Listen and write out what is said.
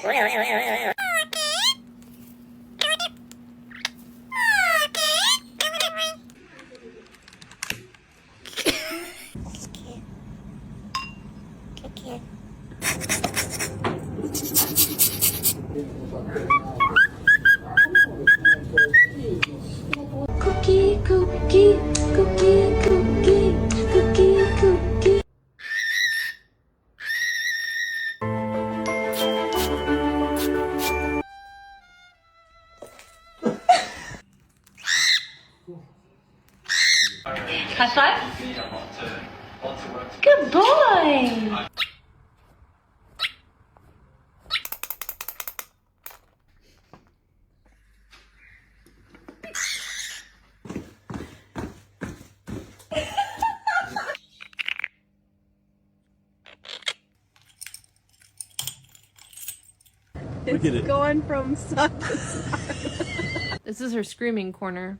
Cookie, cookie, cookie, cookie, cookie, cookie. High five. Good boy. Look at it. Going from side to side. This is her screaming corner.